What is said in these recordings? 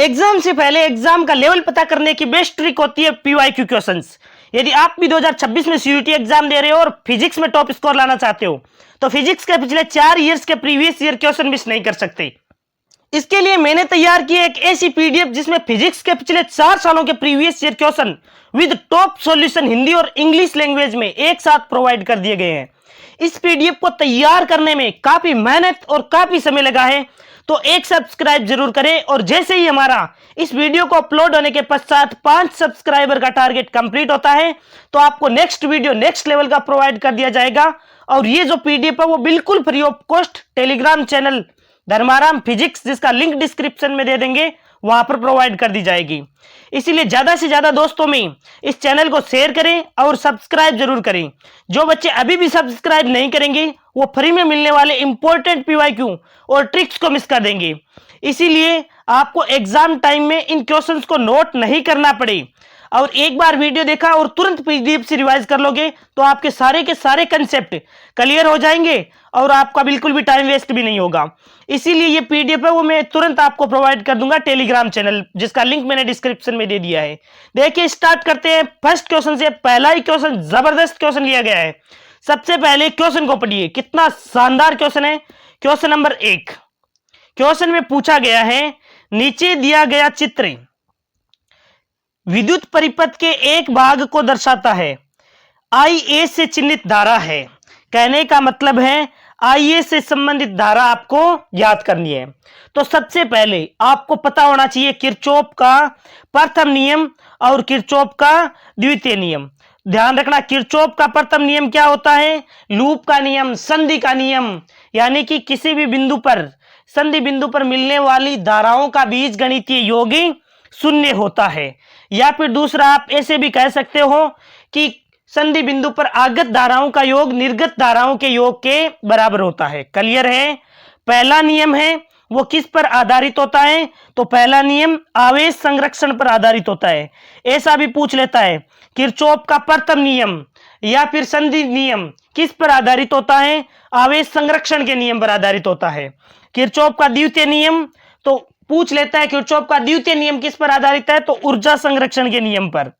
Exam से पहले exam का लेवल पता करने की बेस्ट ट्रिक होती है पीवाईक्यू क्वेश्चंस। यदि आप भी 2026 में सीयूईटी एग्जाम दे रहे हो और फिजिक्स में टॉप स्कोर लाना चाहते हो तो फिजिक्स के पिछले 4 ईयर्स के प्रीवियस ईयर क्वेश्चन मिस नहीं कर सकते। इसके लिए मैंने तैयार की एक ऐसी पीडीएफ जिसमें फिजिक्स के पिछले 4 सालों के previous year question with top solution Hindi और इंग्लिश लैंग्वेज में एक साथ प्रोवाइड कर दिए गए हैं। इस पीडीएफ को तैयार करने में काफी मेहनत और काफी समय लगा है, तो एक सब्सक्राइब जरूर करें और जैसे ही हमारा इस वीडियो को अपलोड होने के पश्चात 5 सब्सक्राइबर का टारगेट कंप्लीट होता है तो आपको नेक्स्ट वीडियो नेक्स्ट लेवल का प्रोवाइड कर दिया जाएगा। और ये जो पीडीएफ है वो बिल्कुल free of cost Telegram channel Dharmaram physics, जिसका लिंक डिस्क्रिप्शन में दे देंगे, वहां पर प्रोवाइड कर दी जाएगी। इसीलिए ज्यादा से ज्यादा दोस्तों में इस चैनल को शेयर करें और सब्सक्राइब जरूर करें। जो बच्चे अभी भी सब्सक्राइब नहीं करेंगे वो फ्री में मिलने वाले इंपॉर्टेंट पीवाईक्यू और ट्रिक्स को मिस कर देंगे। इसीलिए आपको एग्जाम टाइम में इन क्वेश्चंस को नोट नहीं करना पड़े और एक बार वीडियो देखा और तुरंत पीडीएफ से रिवाइज कर लोगे तो आपके सारे के सारे कंसेप्ट क्लियर हो जाएंगे और आपका बिल्कुल भी टाइम वेस्ट भी नहीं होगा। इसीलिए ये पीडीएफ है वो मैं तुरंत आपको प्रोवाइड कर दूंगा टेलीग्राम चैनल, जिसका लिंक मैंने डिस्क्रिप्शन में दे दिया है। देखिए स्टार्ट करते हैं फर्स्ट क्वेश्चन से। पहला ही क्वेश्चन जबरदस्त क्वेश्चन लिया गया है। सबसे पहले क्वेश्चन को पढ़िए, कितना शानदार क्वेश्चन है। क्वेश्चन नंबर 1, क्वेश्चन में पूछा गया है नीचे दिया गया चित्र विद्युत परिपथ के एक भाग को दर्शाता है। IA से चिन्हित धारा है। कहने का मतलब है IA से संबंधित धारा आपको याद करनी है। तो सबसे पहले आपको पता होना चाहिए किरचॉफ का प्रथम नियम और किरचॉफ का द्वितीय नियम। ध्यान रखना, किरचॉफ का प्रथम नियम क्या होता है? लूप का नियम, संधि का नियम, यानी कि किसी भी बिंदु पर संधि बिंदु पर मिलने वाली धाराओं का बीजगणितीय योग शून्य होता है। या फिर दूसरा आप ऐसे भी कह सकते हो कि संधि बिंदु पर आगत धाराओं का योग निर्गत धाराओं के योग के बराबर होता है। क्लियर है? पहला नियम है वो किस पर आधारित होता है? तो पहला नियम आवेश संरक्षण पर आधारित होता है। ऐसा भी पूछ लेता है किरचॉफ का प्रथम नियम या फिर संधि नियम किस पर आधारित होता है? आवेश संरक्षण के नियम पर आधारित होता है। किरचॉफ का द्वितीय नियम तो पूछ लेता है किरचॉफ का द्वितीय नियम किस पर आधारित है? तो ऊर्जा संरक्षण के नियम पर।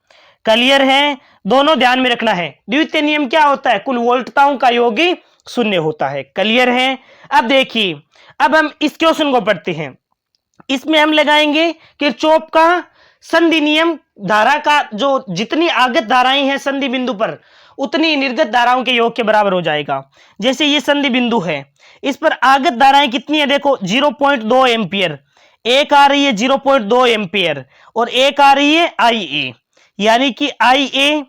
क्लियर है? दोनों ध्यान में रखना है। द्वितीय नियम क्या होता है? कुल वोल्टताओं का योग शून्य होता है। क्लियर है? अब देखिए, अब हम इस क्वेश्चन को पढ़ते हैं। इसमें हम लगाएंगे किरचॉफ का संधि नियम। धारा का जो जितनी आगत धाराएं हैं संधि बिंदु पर उतनी निर्गत धाराओं के योग के बराबर हो जाएगा। जैसे ये संधि बिंदु है, इस पर आगत धाराएं कितनी है? देखो 0.2 एम्पियर, एक आ रही है 0.2 एम्पियर और एक आ रही है IA, यानी कि IA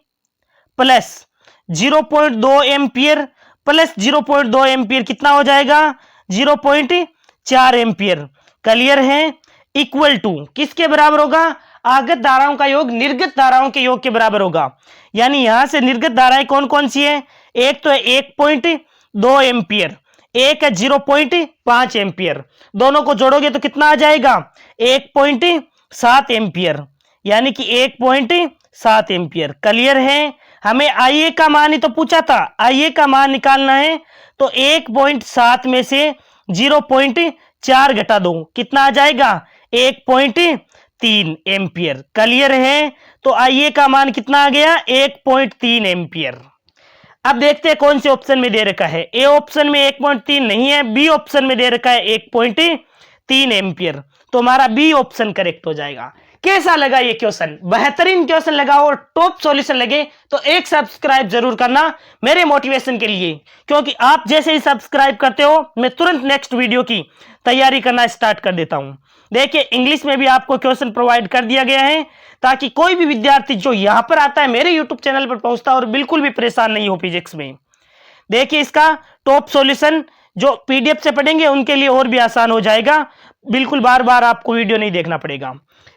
plus 0.2 ampere plus 0.2 ampere कितना हो जाएगा? 0.4 एम्पियर। क्लियर है? इक्वल टू किसके बराबर होगा? आगत धाराओं का योग निर्गत धाराओं के योग के बराबर होगा। यानी यहां से निर्गत धाराएं कौन कौन सी है? एक तो है 1.2 एम्पियर, एक है 0.5 एम्पियर। दोनों को जोड़ोगे तो कितना आ जाएगा? 1.7 एम्पियर, यानी कि 1.7 एम्पियर। क्लियर है? हमें IA का मान ही तो पूछा था, IA का मान निकालना है तो 1.7 में से 0.4 घटा दो, कितना आ जाएगा? 1.3 एम्पियर। क्लियर है? तो IA का मान कितना आ गया? 1.3 एम्पियर। अब देखते हैं कौन से ऑप्शन में दे रखा है। ए ऑप्शन में 1.3 नहीं है, बी ऑप्शन में दे रखा है 1.3 एम्पियर। तो हमारा बी ऑप्शन करेक्ट हो जाएगा। कैसा लगा ये क्वेश्चन? बेहतरीन क्वेश्चन लगा और टॉप सॉल्यूशन लगे तो एक सब्सक्राइब जरूर करना मेरे मोटिवेशन के लिए, क्योंकि आप जैसे ही सब्सक्राइब करते हो मैं तुरंत नेक्स्ट वीडियो की तैयारी करना स्टार्ट कर देता हूं। देखिए इंग्लिश में भी आपको क्वेश्चन प्रोवाइड कर दिया गया है ताकि कोई भी विद्यार्थी जो यहां पर आता है मेरे यूट्यूब चैनल पर पहुंचता है और बिल्कुल भी परेशान नहीं हो फिजिक्स में। देखिए इसका टॉप सॉल्यूशन जो पीडीएफ से पढ़ेंगे उनके लिए और भी आसान हो जाएगा, बिल्कुल बार बार आपको वीडियो नहीं देखना पड़ेगा।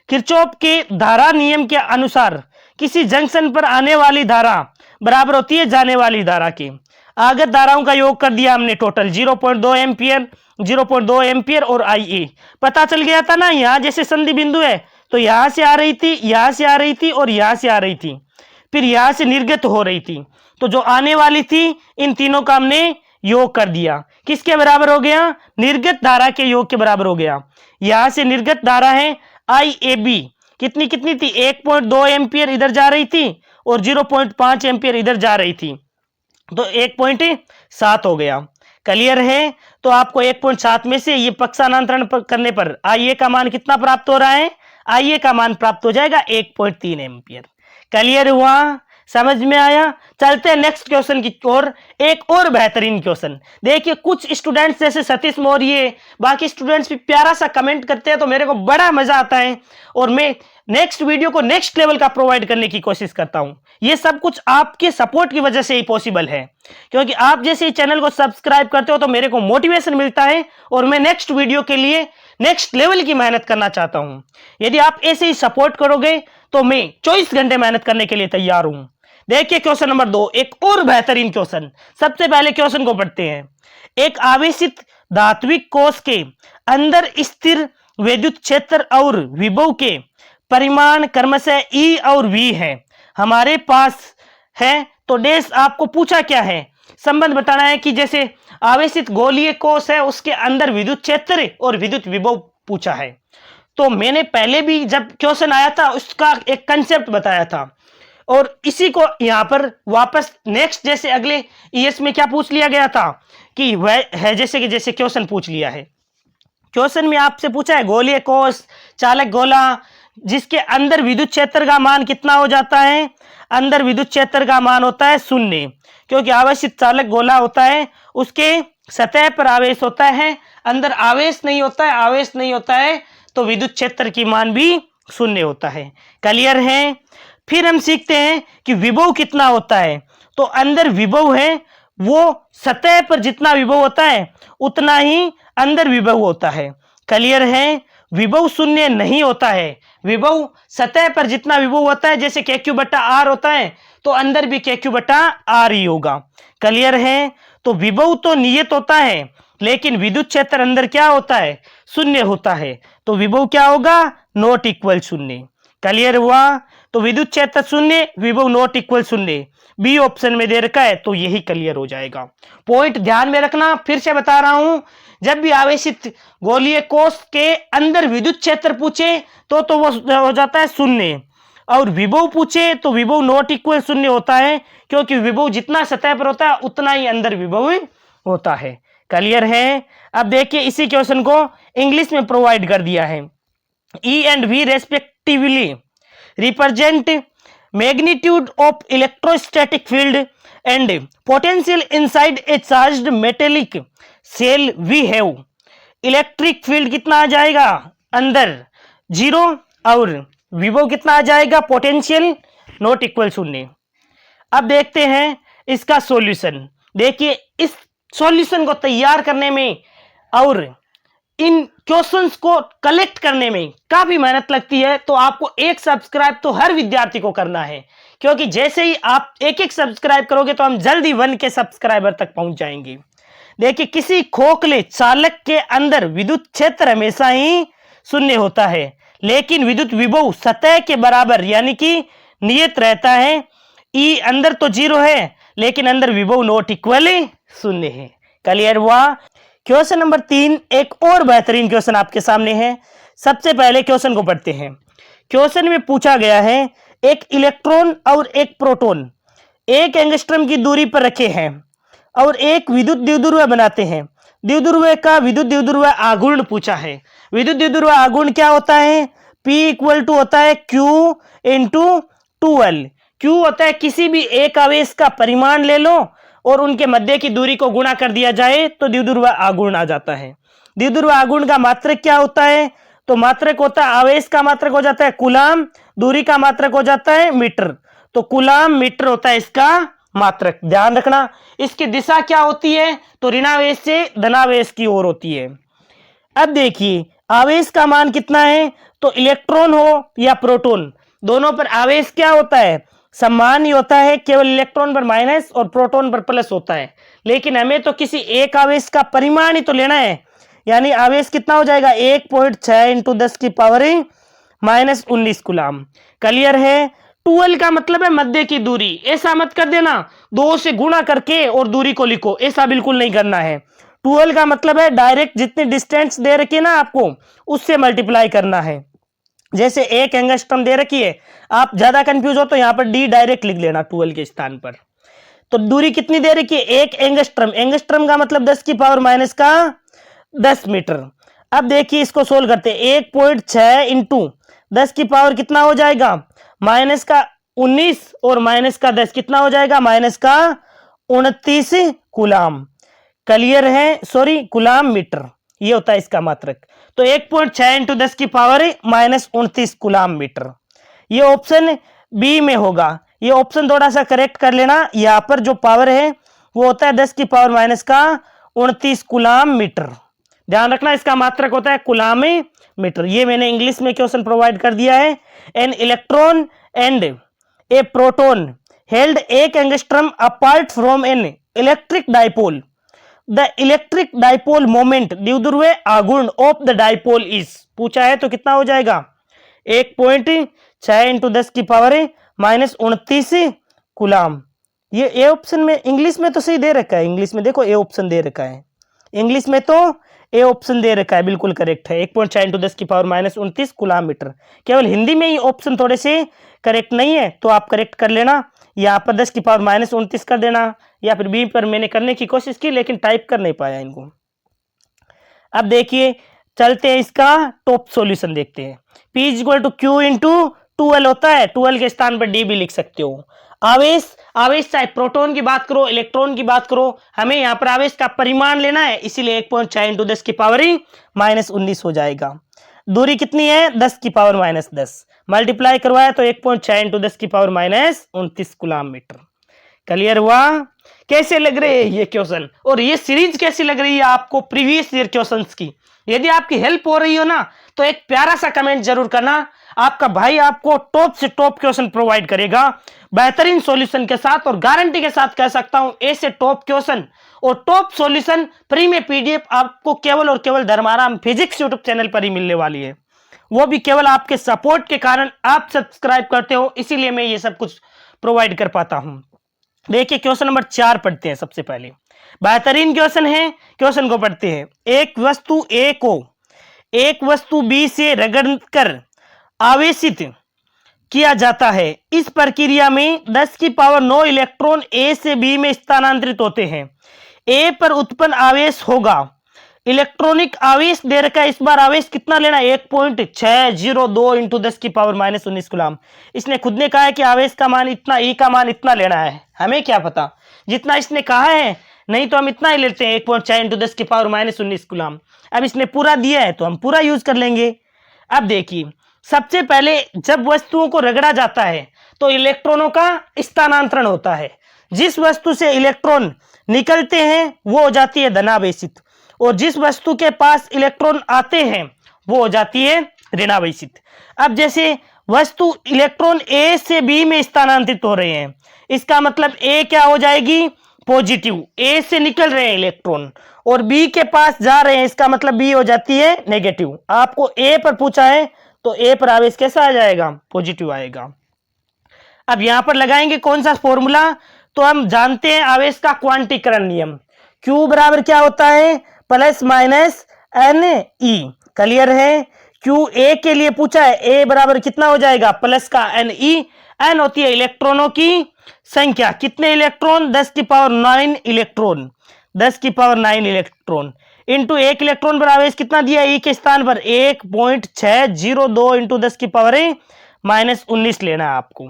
किरचॉफ के धारा नियम के अनुसार किसी जंक्शन पर आने वाली धारा बराबर होती है जाने वाली धारा के। आगत धाराओं का योग कर दिया हमने टोटल 0.2 एम्पियर, 0.2 एम्पियर और IA पता चल गया था ना। यहां जैसे संधि बिंदु है तो यहां से आ रही थी, यहां से आ रही थी और यहां से आ रही थी, फिर यहां से निर्गत हो रही थी। तो जो आने वाली थी इन तीनों का हमने योग कर दिया। किसके बराबर हो गया? निर्गत धारा के योग के बराबर हो गया। यहां से निर्गत धारा है IAB कितनी कितनी थी, 1.2 एम्पियर इधर जा रही थी और 0.5 एम्पियर इधर जा रही थी, तो 1.7 हो गया। क्लियर है? तो आपको 1.7 में से ये पक्षांतरण करने पर IA का मान कितना प्राप्त हो रहा है, IA का मान प्राप्त हो जाएगा 1.3 एम्पियर। क्लियर हुआ? समझ में आया? चलते हैं नेक्स्ट क्वेश्चन की ओर। एक और बेहतरीन क्वेश्चन देखिए, कुछ स्टूडेंट्स जैसे सतीश मौर्य, बाकी स्टूडेंट्स भी प्यारा सा कमेंट करते हैं तो मेरे को बड़ा मजा आता है और मैं नेक्स्ट वीडियो को नेक्स्ट लेवल का प्रोवाइड करने की कोशिश करता हूं। ये सब कुछ आपके सपोर्ट की वजह से ही पॉसिबल है, क्योंकि आप जैसे चैनल को सब्सक्राइब करते हो तो मेरे को मोटिवेशन मिलता है और मैं नेक्स्ट वीडियो के लिए नेक्स्ट लेवल की मेहनत करना चाहता हूं। यदि आप ऐसे ही सपोर्ट करोगे तो मैं 24 घंटे मेहनत करने के लिए तैयार हूं। देखिए क्वेश्चन नंबर 2, एक और बेहतरीन क्वेश्चन। सबसे पहले क्वेश्चन को पढ़ते हैं। एक आवेशित धात्विक कोश के अंदर स्थिर विद्युत क्षेत्र और विभव के परिमाण क्रमशः E और V है, हमारे पास है तो डैश आपको पूछा क्या है, संबंध बताना है कि जैसे आवेशित गोलीय कोश है उसके अंदर विद्युत क्षेत्र और विद्युत विभव पूछा है। तो मैंने पहले भी जब क्वेश्चन आया था उसका एक कंसेप्ट बताया था और इसी को यहां पर वापस नेक्स्ट जैसे अगले ईएस में क्या पूछ लिया गया था कि वह है जैसे कि जैसे क्वेश्चन पूछ लिया है। क्वेश्चन में आपसे पूछा है गोलीय कोश चालक गोला जिसके अंदर विद्युत क्षेत्र का मान कितना हो जाता है, अंदर विद्युत क्षेत्र का मान होता है 0, क्योंकि आवेशित चालक गोला होता है उसके सतह पर आवेश होता है, अंदर आवेश नहीं होता है, आवेश नहीं होता है तो विद्युत क्षेत्र की मान भी 0 होता है। क्लियर है? फिर हम सीखते हैं कि विभव कितना होता है। तो अंदर विभव है वो सतह पर जितना विभव होता है उतना ही अंदर विभव होता है। क्लियर है? विभव 0 नहीं होता है, विभव सतह पर जितना विभव होता है जैसे KQ/R होता है तो अंदर भी KQ/R ही होगा। क्लियर है? तो विभव तो नियत होता है लेकिन विद्युत क्षेत्र अंदर क्या होता है, 0 होता है, तो विभव क्या होगा, नॉट इक्वल 0। क्लियर हुआ? तो विद्युत क्षेत्र 0, विभव नॉट इक्वल 0 बी ऑप्शन में दे रखा है, तो यही क्लियर हो जाएगा। पॉइंट ध्यान में रखना, फिर से बता रहा हूं, जब भी आवेशित गोलीय कोश के अंदर विद्युत क्षेत्र पूछे तो वो हो जाता है 0 और विभव पूछे तो विभव नॉट इक्वल 0 होता है, क्योंकि विभव जितना सतह पर होता है उतना ही अंदर विभव होता है। क्लियर है? अब देखिए इसी क्वेश्चन को इंग्लिश में प्रोवाइड कर दिया है। E and V respectively represent magnitude of electrostatic field and potential inside a charged metallic shell we have। Electric field कितना आ जाएगा, अंदर 0 और विभव कितना आ जाएगा, पोटेंशियल नॉट इक्वल 0। अब देखते हैं इसका सॉल्यूशन। देखिए इस सॉल्यूशन को तैयार करने में और इन क्वेश्चंस को कलेक्ट करने में काफी मेहनत लगती है, तो आपको एक सब्सक्राइब तो हर विद्यार्थी को करना है, क्योंकि जैसे ही आप एक एक सब्सक्राइब करोगे तो हम जल्दी 1 के सब्सक्राइबर तक पहुंच जाएंगे। देखिए किसी खोखले चालक के अंदर विद्युत क्षेत्र हमेशा ही 0 होता है, लेकिन विद्युत विभव सतह के बराबर यानी कि नियत रहता है। E अंदर तो 0 है लेकिन अंदर विभव नॉट इक्वल 0 है। क्लियर हुआ? क्वेश्चन नंबर 3 एक और बेहतरीन क्वेश्चन आपके सामने है। सबसे पहले क्वेश्चन को पढ़ते हैं। क्वेश्चन में पूछा गया है एक इलेक्ट्रॉन और एक प्रोटॉन एक एंगस्ट्रॉम की दूरी पर रखे हैं और एक विद्युत द्विध्रुव बनाते हैं। द्विध्रुव का विद्युत द्विध्रुव आघूर्ण पूछा है। विद्युत द्विध्रुव आघूर्ण क्या होता है, P इक्वल टू होता है Q इंटू 2L। Q होता है किसी भी एक आवेश का परिमाण ले लो और उनके मध्य की दूरी को गुणा कर दिया जाए तो द्विध्रुव आघूर्ण आ जाता है। द्विध्रुव आघूर्ण का मात्रक क्या होता है, तो मात्रक होता है आवेश का मात्रक हो जाता है कूलाम, दूरी का मात्रक हो जाता है मीटर, तो कूलाम मीटर होता है इसका मात्रक। ध्यान रखना इसकी दिशा क्या होती है, तो ऋणावेश से धनावेश की ओर होती है। अब देखिए आवेश का मान कितना है, तो इलेक्ट्रॉन हो या प्रोटॉन दोनों पर आवेश क्या होता है, समान ही होता है, केवल इलेक्ट्रॉन पर माइनस और प्रोटॉन पर प्लस होता है। लेकिन हमें तो किसी एक आवेश का परिमाण ही तो लेना है, यानी आवेश कितना हो जाएगा 1.6 इंटू 10 की पावर -19 कूलाम। क्लियर है? 2L का मतलब है मध्य की दूरी। ऐसा मत कर देना 2 से गुणा करके और दूरी को लिखो, ऐसा बिल्कुल नहीं करना है। 2L का मतलब है डायरेक्ट जितनी डिस्टेंस दे रखी है ना आपको उससे मल्टीप्लाई करना है। जैसे एक एंगस्ट्रम दे रखी है, आप ज्यादा कंफ्यूज हो तो यहां पर डी डायरेक्ट लिख लेना 12 के स्थान पर। तो दूरी कितनी दे रखी है, एक एंगस्ट्रम, एंगस्ट्रम का मतलब 10 की पावर माइनस का 10 मीटर। अब देखिए इसको सोल्व करते हैं, 1.6 इंटू 10 की पावर कितना हो जाएगा, माइनस का 19 और माइनस का 10 कितना हो जाएगा, माइनस का 29 कूलाम। क्लियर है, सॉरी कूलाम मीटर, ये होता है इसका मात्रक। तो 1.6 इंटू 10 की पावर माइनस 29 कूलाम मीटर, ये ऑप्शन बी में होगा। ये ऑप्शन थोड़ा सा करेक्ट कर लेना, यहां पर जो पावर है वो होता है 10 की पावर माइनस का 29 कूलाम मीटर। ध्यान रखना इसका मात्रक होता है कूलाम मीटर। ये मैंने इंग्लिश में क्वेश्चन प्रोवाइड कर दिया है। An electron and a proton held एक angstrom apart from an electric dipole, the electric dipole moment द्विध्रुव आघूर्ण ऑफ द डाइपोल इज, पूछा है तो कितना हो जाएगा 1.6 इंटू 10 की पावर माइनस 29 कूलाम। ये ए ऑप्शन में इंग्लिश में तो सही दे रखा है, इंग्लिश में देखो ए ऑप्शन दे रखा है, इंग्लिश में तो ए ऑप्शन दे रखा है, बिल्कुल करेक्ट है। 1.6 इंटू 10 की पावर माइनस 29 कूलाम मीटर। केवल हिंदी में ही ऑप्शन थोड़े से करेक्ट नहीं है तो आप करेक्ट कर लेना, यहाँ पर 10 की पावर माइनस 29 कर देना, या फिर बी पर मैंने करने की कोशिश की लेकिन टाइप कर नहीं पाया इनको। अब देखिए चलते हैं इसका टॉप सॉल्यूशन देखते हैं। P equal to Q into 12 होता है, 12 के स्थान पर डी भी लिख सकते हो। आवेश, आवेश चाहे प्रोटॉन की बात करो इलेक्ट्रॉन की बात करो, हमें यहाँ पर आवेश का परिमाण लेना है, इसीलिए 1.6 इंटू 10 की पावर माइनस 19 हो जाएगा। दूरी कितनी है 10 की पावर माइनस 10, मल्टीप्लाई करवाया तो 1.6 इंटू 10 की power minus 29 coulomb metre. Clear हुआ? कैसे लग रहे हैं ये क्वेश्चन और ये सीरीज कैसी लग रही है आपको प्रीवियस ईयर क्वेश्चंस की? यदि आपकी हेल्प हो रही हो ना तो एक प्यारा सा कमेंट जरूर करना, आपका भाई आपको टॉप से टॉप क्वेश्चन प्रोवाइड करेगा बेहतरीन सॉल्यूशन के साथ, और गारंटी के साथ कह सकता हूं ऐसे टॉप क्वेश्चन और टॉप सॉल्यूशन फ्री में पीडीएफ आपको केवल और केवल धर्माराम फिजिक्स यूट्यूब चैनल पर ही मिलने वाली है, वो भी केवल आपके सपोर्ट के कारण। आप सब्सक्राइब करते हो इसीलिए मैं ये सब कुछ प्रोवाइड कर पाता हूं। देखिए क्वेश्चन नंबर 4 पढ़ते हैं। सबसे पहले बेहतरीन क्वेश्चन है, क्वेश्चन को पढ़ते हैं। एक वस्तु ए को एक वस्तु बी से रगड़कर आवेशित किया जाता है, इस प्रक्रिया में 10 की पावर 9 इलेक्ट्रॉन ए से बी में स्थानांतरित होते हैं। ए पर उत्पन्न आवेश होगा, इलेक्ट्रॉनिक आवेश दे रखा है, इस बार आवेश कितना लेना है 1.602 इंटू 10 की पावर माइनस 19 कूलाम। इसने खुद ने कहा है कि आवेश का मान इतना, ई का मान इतना लेना है, हमें क्या पता जितना इसने कहा है, नहीं तो हम इतना ही लेते हैं 1.6 इंटू 10 की पावर माइनस 19 कूलाम। अब इसने पूरा दिया है तो हम पूरा यूज कर लेंगे। अब देखिए सबसे पहले जब वस्तुओं को रगड़ा जाता है तो इलेक्ट्रॉनों का स्थानांतरण होता है, जिस वस्तु से इलेक्ट्रॉन निकलते हैं वो हो जाती है धनावेशित, और जिस वस्तु के पास इलेक्ट्रॉन आते हैं वो हो जाती है ऋणावेशित। अब जैसे वस्तु इलेक्ट्रॉन ए से बी में स्थानांतरित हो रहे हैं, इसका मतलब ए क्या हो जाएगी पॉजिटिव, ए से निकल रहे हैं इलेक्ट्रॉन और बी के पास जा रहे हैं, इसका मतलब बी हो जाती है नेगेटिव। आपको ए पर पूछा है तो ए पर आवेश कैसा आ जाएगा पॉजिटिव आएगा। अब यहां पर लगाएंगे कौन सा फॉर्मूला, तो हम जानते हैं आवेश का क्वांटीकरण नियम, Q बराबर क्या होता है plus minus N E. Clear है? Q ए के लिए पूछा है, ए बराबर कितना हो जाएगा प्लस का एन ई, एन होती है इलेक्ट्रॉनों की संख्या, कितने इलेक्ट्रॉन 10 की पावर 9 इलेक्ट्रॉन, 10 की पावर 9 इलेक्ट्रॉन इंटू एक इलेक्ट्रॉन पर आवेश कितना दिया ई के स्थान पर 1.602 इंटू 10 की पावर माइनस 19 लेना है आपको।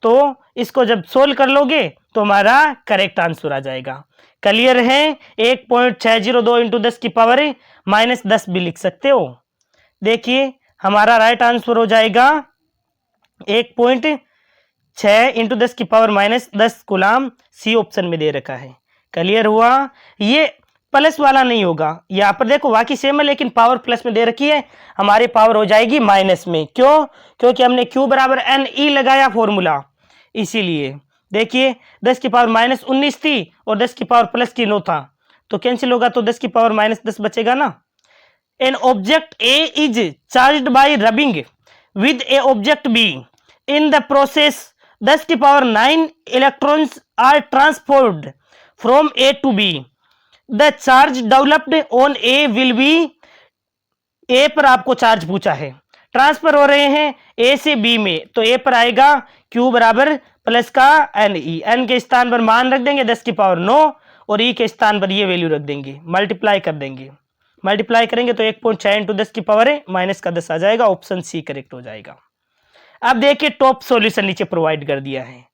तो इसको जब सोल्व कर लोगे तो हमारा करेक्ट आंसर आ जाएगा। क्लियर है? 1.602 इंटू 10 की पावर माइनस 10 भी लिख सकते हो। देखिए हमारा राइट आंसर हो जाएगा 1.6 इंटू 10 की power minus 10 coulomb, C option में दे रखा है। क्लियर हुआ? ये प्लस वाला नहीं होगा, यहाँ पर देखो बाकी सेम है लेकिन पावर प्लस में दे रखी है, हमारी पावर हो जाएगी माइनस में। क्यों? क्योंकि हमने Q बराबर एन ई लगाया फॉर्मूला, इसीलिए। देखिए 10 की पावर माइनस 19 थी और 10 की पावर प्लस की 9 था, तो कैंसिल होगा तो 10 की पावर माइनस 10 बचेगा ना। An object A is charged by rubbing with a object B, in the process 10 की power 9 electrons are transferred from A to B, the charge developed on A will be, A पर आपको charge पूछा है, transfer हो रहे हैं ए से B में, तो ए पर आएगा Q बराबर प्लस का एन ई, एन के स्थान पर मान रख देंगे 10 की पावर 9 और ई के स्थान पर ये वैल्यू रख देंगे, मल्टीप्लाई कर देंगे। मल्टीप्लाई करेंगे तो 1.6 इंटू 10 की पावर है माइनस का 10 आ जाएगा, ऑप्शन सी करेक्ट हो जाएगा। अब देखिए टॉप सॉल्यूशन नीचे प्रोवाइड कर दिया है।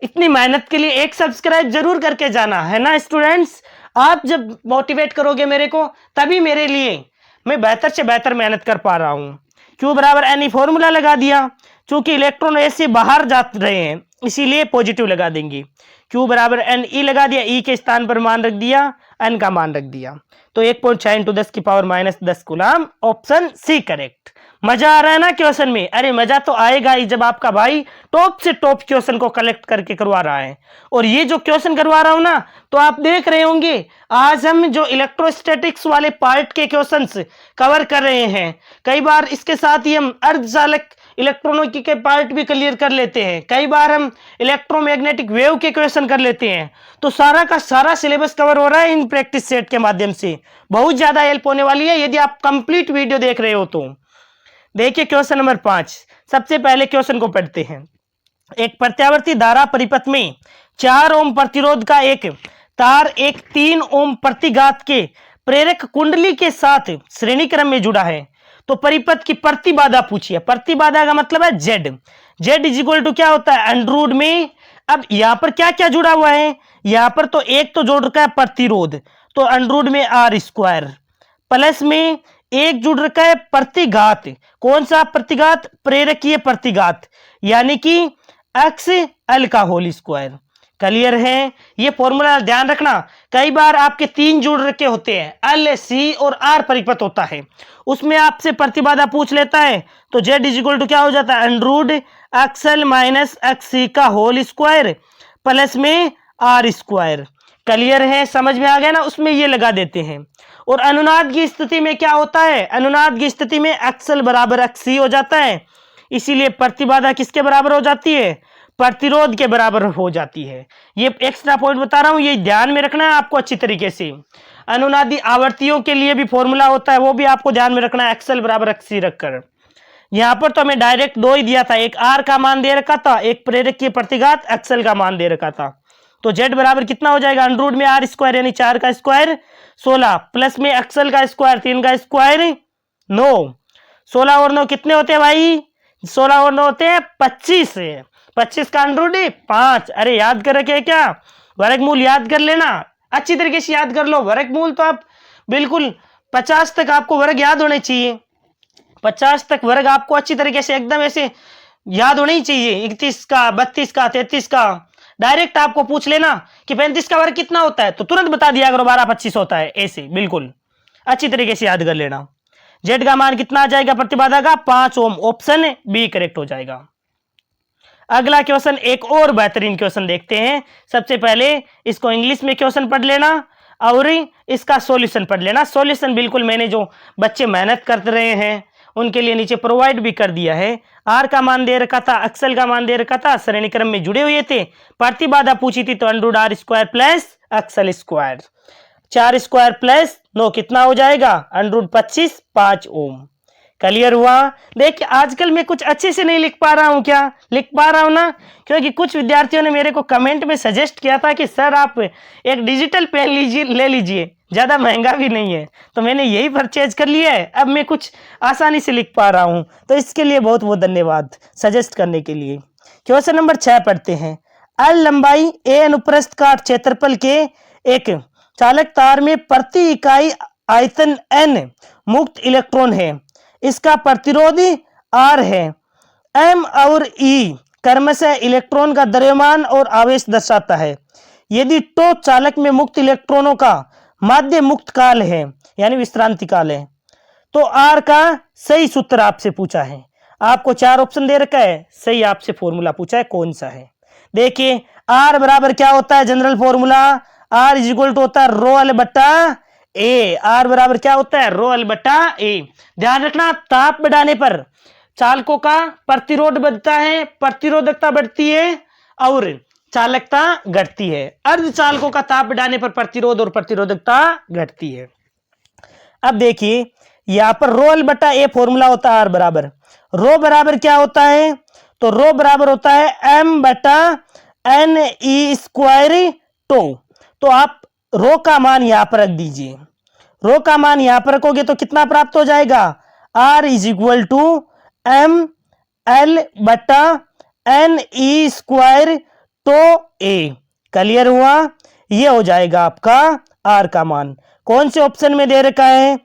इतनी मेहनत के लिए एक सब्सक्राइब जरूर करके जाना है ना स्टूडेंट्स। आप जब मोटिवेट करोगे मेरे को तभी मेरे लिए मैं बेहतर से बेहतर मेहनत कर पा रहा हूं। Q बराबर एन फॉर्मूला लगा दिया, चूंकि इलेक्ट्रॉन ए से बाहर जा रहे हैं इसीलिए पॉजिटिव लगा देंगे। Q बराबर एन ई लगा दिया, ई के स्थान पर मान रख दिया, एन का मान रख दिया, तो 1.6 इंटू 10 की power minus 10 coulomb, option C correct. मजा आ रहा है ना क्वेश्चन में? अरे मजा तो आएगा ही जब आपका भाई टॉप से टॉप क्वेश्चन को कलेक्ट करके करवा रहा है। और ये जो क्वेश्चन करवा रहा हूं ना, तो आप देख रहे होंगे आज हम जो इलेक्ट्रोस्टैटिक्स वाले पार्ट के क्वेश्चंस कवर कर रहे हैं, कई बार इसके साथ ही हम अर्धचालक इलेक्ट्रॉनों के पार्ट भी क्लियर कर लेते हैं, कई बार हम इलेक्ट्रोमैग्नेटिक वेव के क्वेश्चन कर लेते हैं। तो सारा का सारा सिलेबस कवर हो रहा है इन प्रैक्टिस सेट के माध्यम से। बहुत ज्यादा हेल्प होने वाली है यदि आप कंप्लीट वीडियो देख रहे हो तो। देखिए क्वेश्चन नंबर 5, सबसे पहले क्वेश्चन को पढ़ते हैं। एक प्रत्यावर्ती धारा परिपथ में 4 ओम प्रतिरोध का एक तार एक 3 ओम प्रतिघात के प्रेरक कुंडली के साथ श्रेणी क्रम में जुड़ा है, तो परिपथ की प्रतिबाधा पूछिए। प्रतिबाधा का मतलब है Z. Z is equal to क्या होता है? अंडर में। अब यहां पर क्या क्या जुड़ा हुआ है? यहां पर तो एक तो जोड़ रखा है प्रतिरोध, तो अंडर में आर स्क्वायर, प्लस में एक जुड़ रखा है प्रतिघात। कौन सा प्रतिघात? प्रेरकीय प्रतिघात, यानी कि एक्स एल का होल स्क्वायर। क्लियर है? ये फॉर्मूला ध्यान रखना, कई बार आपके 3 जुड़ रखे होते हैं, एल सी और आर परिपथ होता है, उसमें आपसे प्रतिबाधा पूछ लेता है, तो जेड इज इक्वल टू क्या हो जाता है? अंडर एक्सएल माइनस एक्स सी का होल स्क्वायर प्लस में आर स्क्वायर। क्लियर है? समझ में आ गया ना? उसमें ये लगा देते हैं। और अनुनाद की स्थिति में क्या होता है? अनुनाद की स्थिति में एक्सएल बराबर एक्स सी हो जाता है, इसीलिए प्रतिबाधा किसके बराबर हो जाती है? प्रतिरोध के बराबर हो जाती है। ये एक्स्ट्रा पॉइंट बता रहा हूं, ये ध्यान में रखना है आपको अच्छी तरीके से। अनुनादी आवर्तियों के लिए भी फॉर्मूला होता है, वो भी आपको ध्यान में रखना है, एक्सएल बराबर एक्स सी रखकर। यहां पर तो हमें डायरेक्ट 2 ही दिया था, एक आर का मान दे रखा था, एक प्रेरक की प्रतिघात एक्सएल का मान दे रखा था। तो जेड बराबर कितना हो जाएगा? अंडर में आर स्क्वायर यानी 4 का स्क्वायर 16 प्लस में एक्सएल का स्क्वायर 3 का स्क्वायर 9। 16 और 9 कितने होते हैं भाई? 16 और 9 होते हैं 25। 25 का अंडर 5। अरे याद कर रखे क्या? वर्गमूल याद कर लेना, अच्छी तरीके से याद कर लो। वर्गमूल तो आप बिल्कुल 50 तक आपको वर्ग याद होने चाहिए, 50 तक वर्ग आपको अच्छी तरीके से एकदम ऐसे याद होने ही चाहिए। 31 का, 32 का, 33 का डायरेक्ट आपको पूछ लेना कि 35 का वर्ग कितना होता है, तो तुरंत बता दिया करो 12 25 होता है, ऐसे बिल्कुल अच्छी तरीके से याद कर लेना। जेड का मान कितना आ जाएगा प्रतिबाधा का? 5 ओम, ऑप्शन बी करेक्ट हो जाएगा। अगला क्वेश्चन एक और बेहतरीन क्वेश्चन देखते हैं। सबसे पहले इसको इंग्लिश में क्वेश्चन पढ़ लेना और इसका सॉल्यूशन पढ़ लेना। सॉल्यूशन बिल्कुल मैंने जो बच्चे मेहनत कर रहे हैं उनके लिए नीचे प्रोवाइड भी कर दिया है। आर का मान दे रखा था, एक्सएल का मान दे रखा था, श्रेणी क्रम में जुड़े हुए थे, प्रतिबाधा पूछी थी, तो under R square plus X L square, 4 square plus 9 कितना हो जाएगा? अंडर 25 5 ओम। क्लियर हुआ? देखिए आजकल मैं कुछ अच्छे से नहीं लिख पा रहा हूं, क्या लिख पा रहा हूं ना, क्योंकि कुछ विद्यार्थियों ने मेरे को कमेंट में सजेस्ट किया था कि सर आप एक डिजिटल पेन लीजिए, ले लीजिए, ज़्यादा महंगा भी नहीं है, तो मैंने यही परचेज कर लिया है। अब मैं कुछ आसानी से लिख पा रहा हूं, तो इसके लिए बहुत बहुत धन्यवाद सजेस्ट करने के लिए। क्वेश्चन नंबर 6 पढ़ते हैं। एल लंबाई ए अनुप्रस्थ काट क्षेत्रफल के एक चालक तार में प्रति इकाई आयतन n मुक्त इलेक्ट्रॉन है, इसका प्रतिरोध R है। M और E क्रमशः इलेक्ट्रॉन का द्रव्यमान और आवेश दर्शाता है। यदि टो चालक में मुक्त इलेक्ट्रॉनों का माध्य मुक्त काल है यानी विश्रांति काल है, तो R का सही सूत्र आपसे पूछा है। आपको 4 ऑप्शन दे रखा है, सही आपसे फॉर्मूला पूछा है, कौन सा है? देखिए R बराबर क्या होता है? General formula R is equal to होता है रो एल बट्टा ए। आर बराबर क्या होता है? रो एल बटा ए। ध्यान रखना, ताप बढ़ाने पर चालकों का प्रतिरोध बढ़ता है, प्रतिरोधकता बढ़ती है और चालकता घटती है। अर्ध चालकों का ताप बढ़ाने पर प्रतिरोध और प्रतिरोधकता घटती है। अब देखिए यहां पर रो एल बटा ए फॉर्मूला होता है आर बराबर, रो बराबर क्या होता है, तो रो बराबर होता है एम बटा एन ई स्क्वायर टो। तो आप रो का मान यहां पर रख दीजिए, रो का मान यहां पर रखोगे तो कितना प्राप्त हो जाएगा, R is equal to M L बटा N E square to A. Clear हुआ, ये हो जाएगा आपका आर का मान। कौन से ऑप्शन में दे रखा है,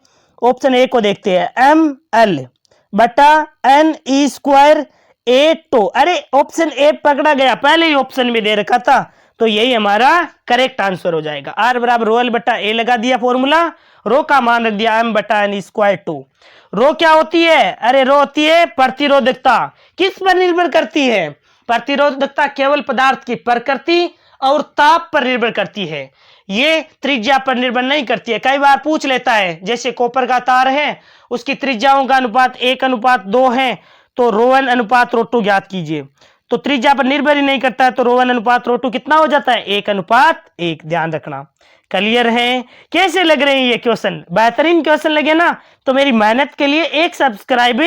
ऑप्शन ए को देखते हैं, एम एल बटा एन ई स्क्वायर ए टो। अरे ऑप्शन ए पकड़ा गया, पहले ही ऑप्शन में दे रखा था, तो यही हमारा करेक्ट आंसर हो जाएगा। आर बराबर रो एल बटा ए लगा दिया फॉर्मूला, रो का मान रख दिया एम बटा एन स्क्वायर टू। रो क्या होती है, अरे रो होती है प्रतिरोधकता। किस पर निर्भर करती है, प्रतिरोधकता केवल पदार्थ की प्रकृति और ताप पर निर्भर करती है, ये त्रिज्या पर निर्भर नहीं करती है। कई बार पूछ लेता है, जैसे कॉपर का तार है, उसकी त्रिज्याओं का अनुपात 1:2 है, तो रो1 अनुपात रो2 ज्ञात कीजिए। तो त्रिज्या पर निर्भर ही नहीं करता है, तो रो1 अनुपात रो2 कितना हो जाता है, 1:1। ध्यान रखना। क्लियर है, कैसे लग रहे हैं ये क्वेश्चन, बेहतरीन क्वेश्चन लगे ना, तो मेरी मेहनत के लिए एक सब्सक्राइब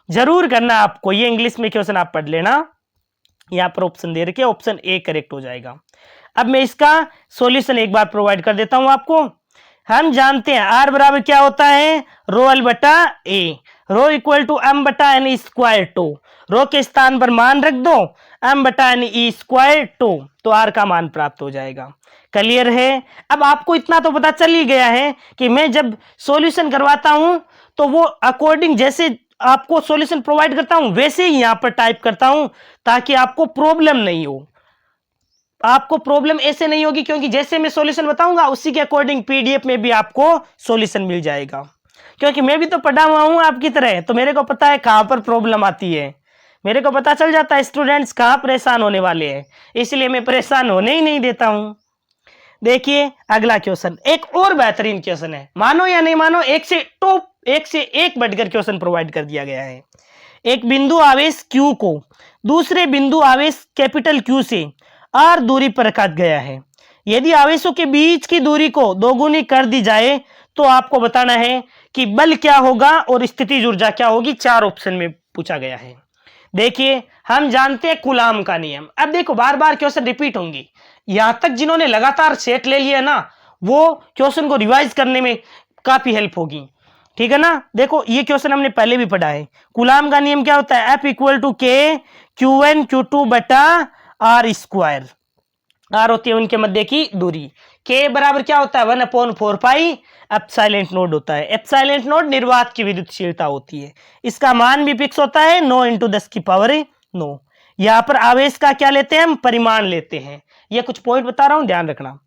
जरूर करना आपको। ये इंग्लिश में क्वेश्चन आप पढ़ लेना, यहाँ पर ऑप्शन दे रखे, ऑप्शन ए करेक्ट हो जाएगा। अब मैं इसका सॉल्यूशन एक बार प्रोवाइड कर देता हूं आपको। हम जानते हैं आर बराबर क्या होता है, रो एल बटा ए, रो इक्वल टू एम बटा एन स्क्वायर टू। रो के स्थान पर मान रख दो एम बटा एन ई स्क्वायर टू, तो आर का मान प्राप्त हो जाएगा। क्लियर है, अब आपको इतना तो पता चल ही गया है कि मैं जब सॉल्यूशन करवाता हूं तो वो अकॉर्डिंग जैसे आपको सॉल्यूशन प्रोवाइड करता हूं वैसे ही यहां पर टाइप करता हूं, ताकि आपको प्रॉब्लम नहीं हो। आपको प्रॉब्लम ऐसे नहीं होगी, क्योंकि जैसे मैं सॉल्यूशन बताऊंगा उसी के अकॉर्डिंग पीडीएफ में भी आपको सॉल्यूशन मिल जाएगा। क्योंकि मैं भी तो पढ़ा हुआ हूं आपकी तरह, तो मेरे को पता है कहां पर प्रॉब्लम आती है, मेरे को पता चल जाता है स्टूडेंट्स कहां परेशान होने वाले हैं, इसलिए मैं परेशान होने ही नहीं देता हूं। देखिए अगला क्वेश्चन एक और बेहतरीन क्वेश्चन है, मानो या नहीं मानो, एक से एक बढ़कर क्वेश्चन प्रोवाइड कर दिया गया है। एक बिंदु आवेश Q को दूसरे बिंदु आवेश कैपिटल Q से R दूरी पर रखा गया है। यदि आवेशों के बीच की दूरी को दोगुनी कर दी जाए तो आपको बताना है कि बल क्या होगा और स्थितिज ऊर्जा क्या होगी। 4 ऑप्शन में पूछा गया है। देखिए हम जानते हैं कूलाम का नियम। अब देखो बार बार क्वेश्चन रिपीट होंगे, यहां तक जिन्होंने लगातार सेट ले लिया ना, वो क्वेश्चन को रिवाइज करने में काफी हेल्प होगी, ठीक है ना। देखो ये क्वेश्चन हमने पहले भी पढ़ा है। कूलाम का नियम क्या होता है, F इक्वल टू के Q1 Q2 बटा आर स्क्वायर। आर होती है उनके मध्य की दूरी, के बराबर क्या होता है 1/4 पाई एप्सिलॉन नोड होता है। एप्सिलॉन नोड निर्वात की विद्युतशीलता होती है, इसका मान भी फिक्स होता है 9 × 10⁹। यहाँ पर आवेश का क्या लेते हैं हम, परिमाण लेते हैं। ये कुछ पॉइंट बता रहा हूं, ध्यान रखना।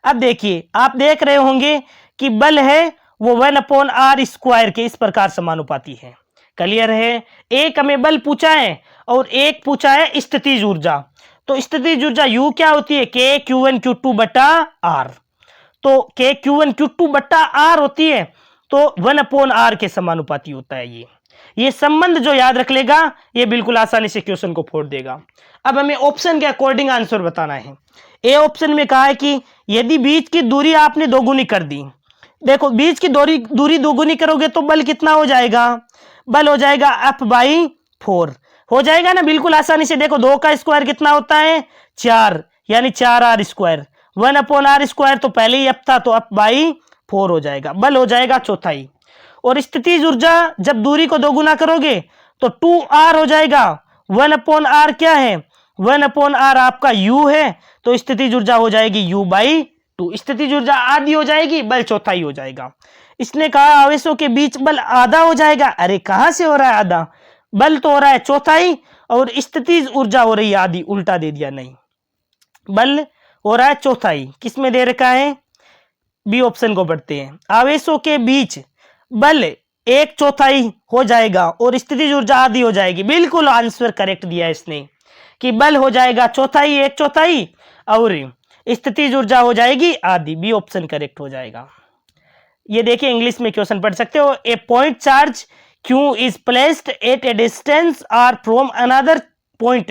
अब देखिए आप देख रहे होंगे कि बल है वो 1/r स्क्वायर के इस प्रकार समानुपाती है। क्लियर है, एक हमें बल पूछा है और एक पूछा है स्थितिज ऊर्जा। तो स्थितिज ऊर्जा U क्या होती है, के Q1 Q2 बटा R। तो के Q1 Q2 बटा R होती है, तो 1/r के समानुपाती होता है। ये संबंध जो याद रख लेगा ये बिल्कुल आसानी से क्वेश्चन को फोड़ देगा। अब हमें ऑप्शन के अकॉर्डिंग आंसर बताना है। ए ऑप्शन में कहा है कि यदि बीच की दूरी आपने दोगुनी कर दी, देखो बीच की दूरी दोगुनी करोगे तो बल कितना हो जाएगा, बल हो जाएगा F/4 हो जाएगा ना, बिल्कुल आसानी से। देखो 2 का स्क्वायर कितना होता है 4, यानी 4r स्क्वायर, 1/r स्क्वायर तो पहले ही F था, तो F/4 हो जाएगा, बल हो जाएगा चौथाई। और स्थितिज ऊर्जा जब दूरी को दोगुना करोगे तो 2r हो जाएगा, 1/r क्या है 1/r आपका U है, तो स्थितिज ऊर्जा हो जाएगी U/2। स्थितिज ऊर्जा आधी हो जाएगी, बल चौथाई हो जाएगा। इसने कहा आवेशों के बीच बल आधा हो जाएगा, अरे कहां से हो रहा है आधा, बल तो हो रहा है चौथाई और स्थितिज ऊर्जा हो रही है आधी, उल्टा दे दिया, नहीं बल हो रहा है चौथाई। किसमें दे रखा है, बी ऑप्शन को पढ़ते हैं। आवेशों के बीच बल 1/4 हो जाएगा और स्थितिज ऊर्जा आधी हो जाएगी। बिल्कुल आंसर करेक्ट दिया है इसने कि बल हो जाएगा चौथाई 1/4 और स्थितिज ऊर्जा हो जाएगी आधी। बी ऑप्शन करेक्ट हो जाएगा। ये देखिए इंग्लिश में क्वेश्चन पढ़ सकते हो। A point charge Q is placed at a distance R from another point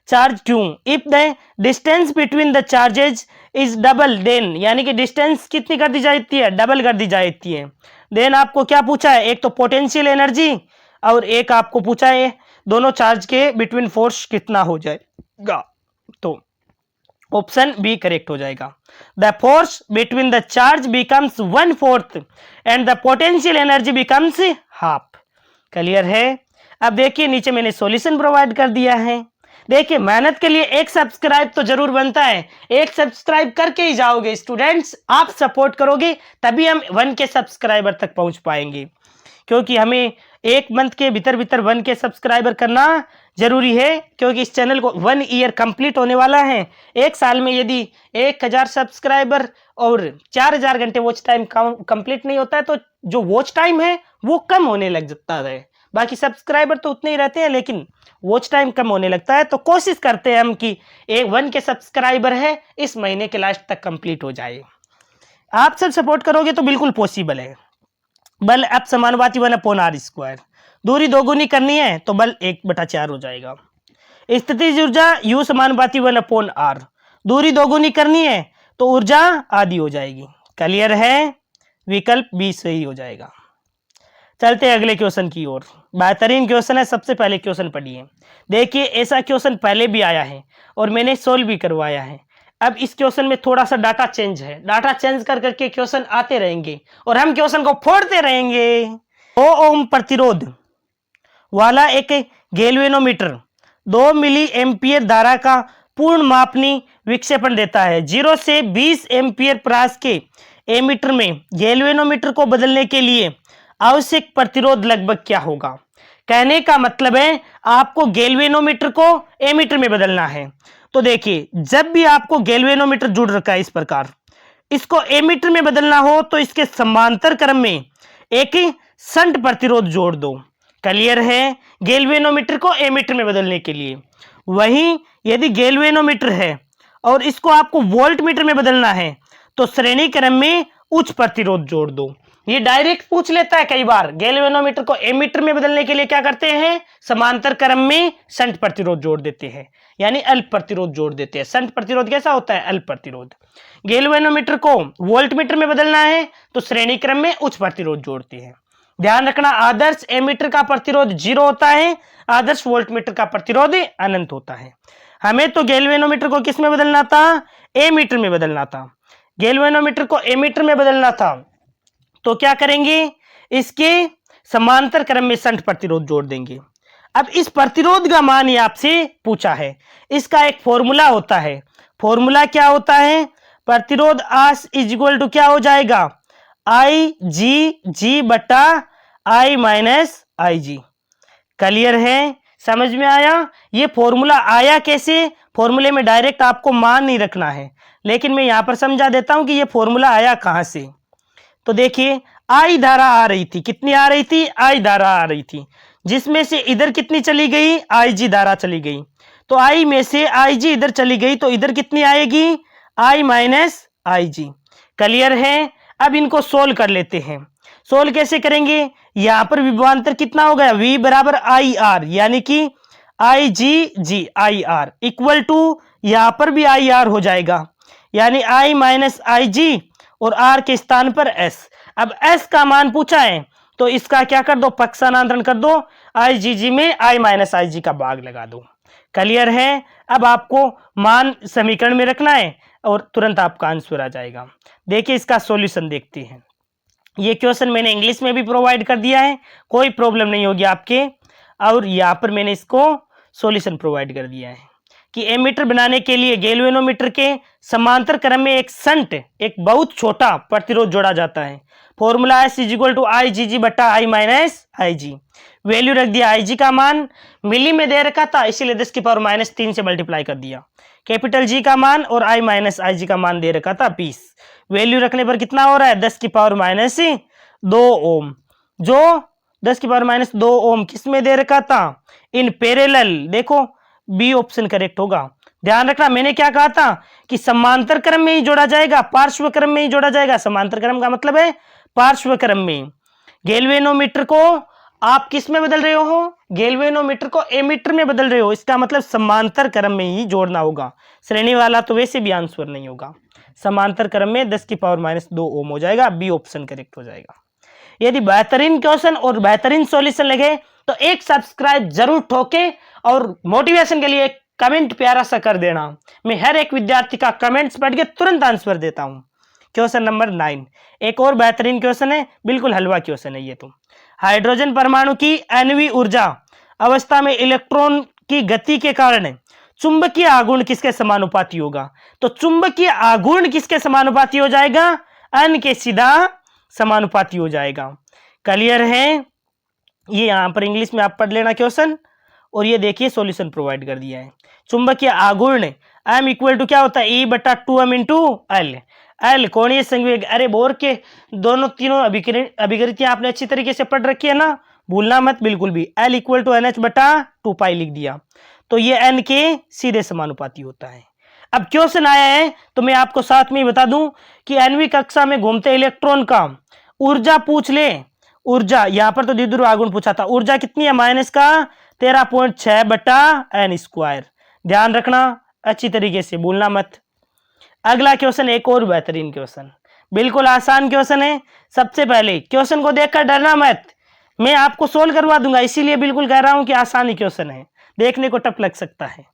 charge Q. If the distance between the charges is double, then यानी कि डिस्टेंस कितनी कर दी जाती है, डबल कर दी जाती है। देन आपको क्या पूछा है, एक तो पोटेंशियल एनर्जी और एक आपको पूछा है दोनों चार्ज के बिटवीन फोर्स कितना हो जाएगा। तो ऑप्शन बी करेक्ट हो जाएगा। The force between the charge becomes 1/4 and the potential energy becomes half. Clear है। अब देखिए नीचे मैंने सॉल्यूशन प्रोवाइड कर दिया है। देखिए मेहनत के लिए एक सब्सक्राइब तो जरूर बनता है, एक सब्सक्राइब करके ही जाओगे स्टूडेंट्स, आप सपोर्ट करोगे तभी हम 1K सब्सक्राइबर तक पहुंच पाएंगे, क्योंकि हमें एक मंथ के भीतर 1K सब्सक्राइबर करना जरूरी है, क्योंकि इस चैनल को 1 ईयर कंप्लीट होने वाला है। एक साल में यदि 1000 सब्सक्राइबर और 4000 घंटे वॉच टाइम कंप्लीट नहीं होता है तो जो वॉच टाइम है वो कम होने लग जाता है। बाकी सब्सक्राइबर तो उतने ही रहते हैं लेकिन वॉच टाइम कम होने लगता है। तो कोशिश करते हैं हम कि 1K सब्सक्राइबर है इस महीने के लास्ट तक कंप्लीट हो जाए। आप सब सपोर्ट करोगे तो बिल्कुल पॉसिबल है। बल अब समानुपाती 1/r²। दूरी दोगुनी करनी है तो बल 1/4 हो जाएगा। स्थितिज ऊर्जा U समानुपाती 1/r। दूरी दोगुनी करनी है तो ऊर्जा आधी हो जाएगी। क्लियर है, विकल्प बी सही हो जाएगा। चलते हैं अगले क्वेश्चन की ओर। बेहतरीन क्वेश्चन है, सबसे पहले क्वेश्चन पढ़िए। देखिए ऐसा क्वेश्चन पहले भी आया है और मैंने सोल्व भी करवाया है। अब इस क्वेश्चन में थोड़ा सा डाटा चेंज है, डाटा चेंज कर करके क्वेश्चन आते रहेंगे और हम क्वेश्चन को फोड़ते रहेंगे। 2 ओम प्रतिरोध वाला एक गैल्वेनोमीटर 2 मिली एम्पियर धारा का पूर्ण मापनी विक्षेपण देता है। 0 से 20 एम्पियर प्रास के एमीटर में गैल्वेनोमीटर को बदलने के लिए आवश्यक प्रतिरोध लगभग क्या होगा। कहने का मतलब है आपको गैल्वेनोमीटर को एमीटर में बदलना है। तो देखिए जब भी आपको गैल्वेनोमीटर जुड़ रखा है इस प्रकार, इसको एमीटर में बदलना हो तो इसके समांतर क्रम में एक शंट प्रतिरोध जोड़ दो। क्लियर है, गैल्वेनोमीटर को एमीटर में बदलने के लिए। वहीं यदि गैल्वेनोमीटर है और इसको आपको वोल्टमीटर में बदलना है तो श्रेणी क्रम में उच्च प्रतिरोध जोड़ दो। ये डायरेक्ट पूछ लेता है कई बार। गैल्वेनोमीटर को एमीटर में बदलने के लिए क्या करते हैं, समांतर क्रम में शंट प्रतिरोध जोड़ देते हैं, यानी अल्प प्रतिरोध जोड़ देते हैं। शंट प्रतिरोध कैसा होता है, अल्प प्रतिरोध। गैल्वेनोमीटर को वोल्टमीटर में बदलना है तो श्रेणी क्रम में उच्च प्रतिरोध जोड़ते हैं। ध्यान रखना, आदर्श एमीटर का प्रतिरोध 0 होता है, आदर्श वोल्टमीटर का प्रतिरोध अनंत होता है। हमें तो गैल्वेनोमीटर को किस में बदलना था, एमीटर में बदलना था। गैल्वेनोमीटर को एमीटर में बदलना था तो क्या करेंगे, इसके समांतर क्रम में शंट प्रतिरोध जोड़ देंगे। अब इस प्रतिरोध का मान ये आपसे पूछा है, इसका एक फॉर्मूला होता है। फॉर्मूला क्या होता है, प्रतिरोध आस इज इक्वल टू क्या हो जाएगा, IG बटा I माइनस IG। क्लियर है, समझ में आया। ये फॉर्मूला आया कैसे, फॉर्मूले में डायरेक्ट आपको मान नहीं रखना है, लेकिन मैं यहां पर समझा देता हूं कि ये फॉर्मूला आया कहां से। तो देखिए I धारा आ रही थी, कितनी आ रही थी, I धारा आ रही थी, जिसमें से इधर कितनी चली गई, IG धारा चली गई। तो I में से IG इधर चली गई तो इधर कितनी आएगी, I माइनस IG। क्लियर है। अब इनको सोल्व कर लेते हैं। सोल्व कैसे करेंगे, यहां पर विभवांतर कितना हो गया, V बराबर IR, यानी कि IG IR इक्वल टू यहां पर भी IR हो जाएगा, यानी I माइनस IG और R के स्थान पर S। अब S का मान पूछा है तो इसका क्या कर दो, पक्षांतरण कर दो, IG में I माइनस IG का भाग लगा दो। क्लियर है। अब आपको मान समीकरण में रखना है और तुरंत आपका आंसर आ जाएगा। देखिए इसका सॉल्यूशन देखते हैं। ये क्वेश्चन मैंने इंग्लिश में भी प्रोवाइड कर दिया है, कोई प्रॉब्लम नहीं होगी आपके। और यहाँ पर मैंने इसको सॉल्यूशन प्रोवाइड कर दिया है कि एमीटर बनाने के लिए गैल्वेनोमीटर के समांतर क्रम में एक शंट, एक बहुत छोटा प्रतिरोध जोड़ा जाता है। Formula S is equal to IG बटा I माइनस IG। वैल्यू रख दिया, IG का मान मिली में दे रखा था इसीलिए 10 की पावर माइनस 3 से मल्टीप्लाई कर दिया। कैपिटल G का मान और I माइनस IG का मान दे रखा था 20। वैल्यू रखने पर कितना हो रहा है, 10 की पावर माइनस 2 ओम, जो 10 की पावर माइनस 2 ओम किस में दे रखा था, इन पैरेलल। देखो बी ऑप्शन करेक्ट होगा। ध्यान रखना, मैंने क्या कहा था कि समांतर क्रम में ही जोड़ा जाएगा, पार्श्व क्रम में ही जोड़ा जाएगा। समांतर क्रम का मतलब है पार्श्व क्रम में। गैल्वेनोमीटर को आप किस में बदल रहे हो, गैल्वेनोमीटर को एमीटर में बदल रहे हो, इसका मतलब समांतर क्रम में ही जोड़ना होगा। श्रेणी वाला तो वैसे भी आंसर नहीं होगा। समांतर क्रम में 10 की पावर माइनस 2 ओम हो जाएगा, बी ऑप्शन करेक्ट हो जाएगा। यदि बेहतरीन क्वेश्चन और बेहतरीन सॉल्यूशन लगे तो एक सब्सक्राइब जरूर ठोके और मोटिवेशन के लिए एक कमेंट प्यारा सा कर देना। मैं हर एक विद्यार्थी का कमेंट्स पढ़ के तुरंत आंसर देता हूं। क्वेश्चन नंबर 9 एक और बेहतरीन क्वेश्चन है, बिल्कुल हलवा क्वेश्चन है ये तो। हाइड्रोजन परमाणु की आणविक ऊर्जा अवस्था में इलेक्ट्रॉन की गति के कारण चुंबकीय आघूर्ण किसके समानुपाती होगा? तो चुंबकीय आघूर्ण किसके समानुपाती हो जाएगा? N के सीधा समानुपाती हो जाएगा। क्लियर है? ये यहां पर इंग्लिश में आप पढ़ लेना क्वेश्चन, और ये देखिए सॉल्यूशन प्रोवाइड कर दिया है। चुंबकीय आघूर्ण M इक्वल टू क्या होता है? E बटा 2m इंटू L। L कोणीय संवेग, अरे बोर के दोनों तीनों अभिक्रियाएं आपने अच्छी तरीके से पढ़ रखी है ना, भूलना मत बिल्कुल भी। L इक्वल टू NH बटा 2 पाई लिख दिया, तो ये N के सीधे समानुपाती होता है। अब क्वेश्चन आया है तो मैं आपको साथ में ही बता दूं कि आणविक कक्षा में घूमते इलेक्ट्रॉन का ऊर्जा पूछ ले। ऊर्जा यहां पर तो द्विध्रुव आघूर्ण पूछा था, ऊर्जा कितनी है? माइनस का 13.6 बटा n स्क्वायर। ध्यान रखना अच्छी तरीके से, भूलना मत। अगला क्वेश्चन एक और बेहतरीन क्वेश्चन, बिल्कुल आसान क्वेश्चन है। सबसे पहले क्वेश्चन को देखकर डरना मत, मैं आपको सोल्व करवा दूंगा, इसीलिए बिल्कुल कह रहा हूं कि आसानी क्वेश्चन है, देखने को टफ लग सकता है।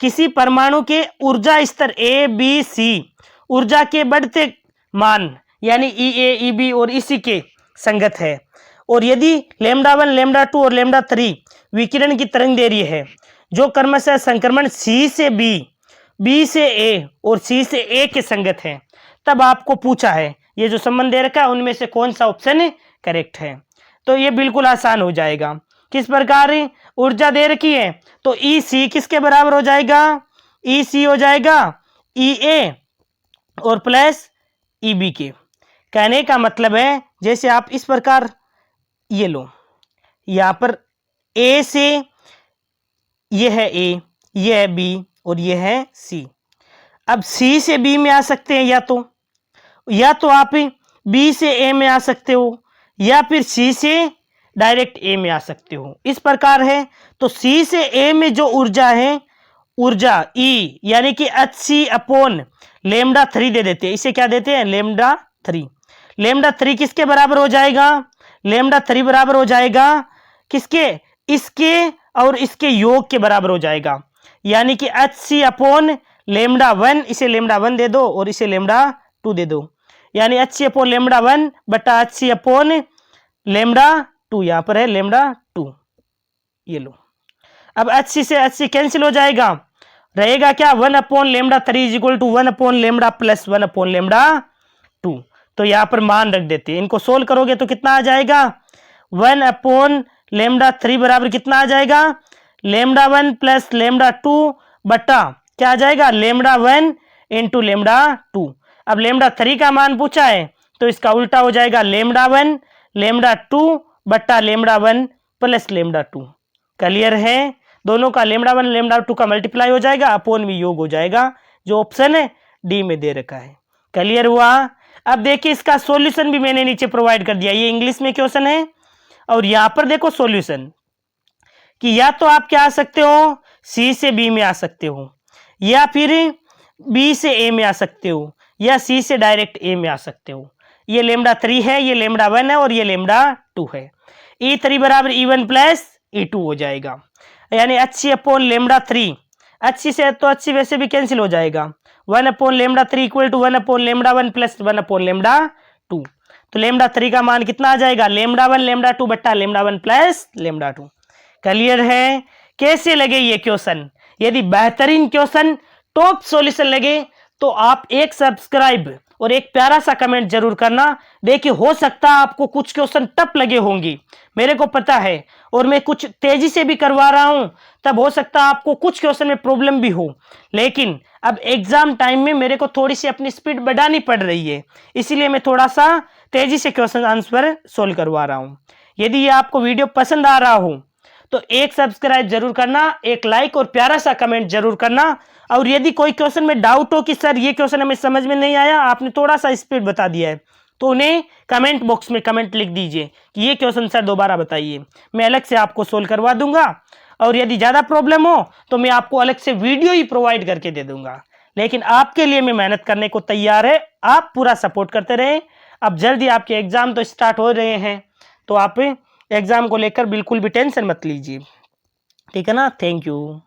किसी परमाणु के ऊर्जा स्तर ए बी सी ऊर्जा के बढ़ते मान यानी EA EB और इसी के संगत है, और यदि λ1 λ2 और λ3 विकिरण की तरंग दे रही है जो क्रमशः संक्रमण C से B, B से A और C से A के संगत है, तब आपको पूछा है ये जो संबंध दे रखा है उनमें से कौन सा ऑप्शन करेक्ट है। तो ये बिल्कुल आसान हो जाएगा। किस प्रकार ऊर्जा दे रखी है तो EC किसके बराबर हो जाएगा? EC हो जाएगा EA और प्लस EB के। कहने का मतलब है जैसे आप इस प्रकार ये लो, यहां पर A से ये है A, ये है B और ये है C। अब C से B में आ सकते हैं, या तो आप B से A में आ सकते हो, या फिर C से डायरेक्ट A में आ सकते हो। इस प्रकार है तो C से A में जो ऊर्जा है, ऊर्जा E यानी कि HC अपॉन λ3 दे देते हैं। इसे क्या देते हैं? λ3। λ3 किसके बराबर हो जाएगा? λ3 बराबर हो जाएगा किसके? इसके और इसके योग के बराबर हो जाएगा, यानी कि HC अपॉन λ1, इसे λ1 दे दो और इसे λ2 दे दो, यानी HC अपॉन λ1 बटा HC अपॉन λ2, यहां पर है λ2, ये लो। अब HC से HC कैंसिल हो जाएगा, रहेगा क्या? 1 upon λ3 is equal to 1 upon λ plus 1 upon λ2। तो यहां पर मान रख देते हैं, इनको सोल्व करोगे तो कितना आ जाएगा? 1 अपॉन λ3 बराबर कितना आ जाएगा? λ1 प्लस λ2 बटा क्या आ जाएगा? λ1 इंटू λ2। अब λ3 का मान पूछा है तो इसका उल्टा हो जाएगा λ1 λ2 बटा λ1 प्लस λ2। क्लियर है? दोनों का λ1 λ2 का मल्टीप्लाई हो जाएगा, अपॉन में योग हो जाएगा, जो ऑप्शन है डी में दे रखा है। क्लियर हुआ? अब देखिए इसका सॉल्यूशन भी मैंने नीचे प्रोवाइड कर दिया, ये इंग्लिश में क्वेश्चन है, और यहां पर देखो सॉल्यूशन कि या तो आप क्या आ सकते हो? C से B में आ सकते हो, या फिर B से A में आ सकते हो, या C से डायरेक्ट A में आ सकते हो। ये λ3 है, ये λ1 है और ये λ2 है। E3 बराबर E1 प्लस E2 हो जाएगा, यानी HC अपॉन λ3, HC से तो HC वैसे भी कैंसिल हो जाएगा, 1 upon λ3 equal to 1 upon λ1 plus 1 upon λ2। तो λ3 का मान कितना आ जाएगा? λ1 λ2 बट्टा λ1 प्लस λ2। क्लियर है? कैसे लगे ये क्वेश्चन? यदि बेहतरीन क्वेश्चन, टॉप सॉल्यूशन लगे तो आप एक सब्सक्राइब और एक प्यारा सा कमेंट जरूर करना। देखिए हो सकता है आपको कुछ क्वेश्चन टफ लगे होंगे, मेरे को पता है, और मैं कुछ तेजी से भी करवा रहा हूं, तब हो सकता है आपको कुछ क्वेश्चन में प्रॉब्लम भी हो, लेकिन अब एग्जाम टाइम में मेरे को थोड़ी सी अपनी स्पीड बढ़ानी पड़ रही है, इसीलिए मैं थोड़ा सा तेजी से क्वेश्चन आंसर सोल्व करवा रहा हूं। यदि ये आपको वीडियो पसंद आ रहा हो तो एक सब्सक्राइब जरूर करना, एक लाइक और प्यारा सा कमेंट जरूर करना। और यदि कोई क्वेश्चन में डाउट हो कि सर ये क्वेश्चन हमें समझ में नहीं आया, आपने थोड़ा सा स्पीड बता दिया है, तो उन्हें कमेंट बॉक्स में कमेंट लिख दीजिए कि ये क्वेश्चन सर दोबारा बताइए, मैं अलग से आपको सोल्व करवा दूंगा। और यदि ज़्यादा प्रॉब्लम हो तो मैं आपको अलग से वीडियो ही प्रोवाइड करके दे दूंगा, लेकिन आपके लिए मैं मेहनत करने को तैयार है। आप पूरा सपोर्ट करते रहें, अब जल्दी आपके एग्ज़ाम तो स्टार्ट हो रहे हैं, तो आप एग्ज़ाम को लेकर बिल्कुल भी टेंशन मत लीजिए, ठीक है ना। Thank you.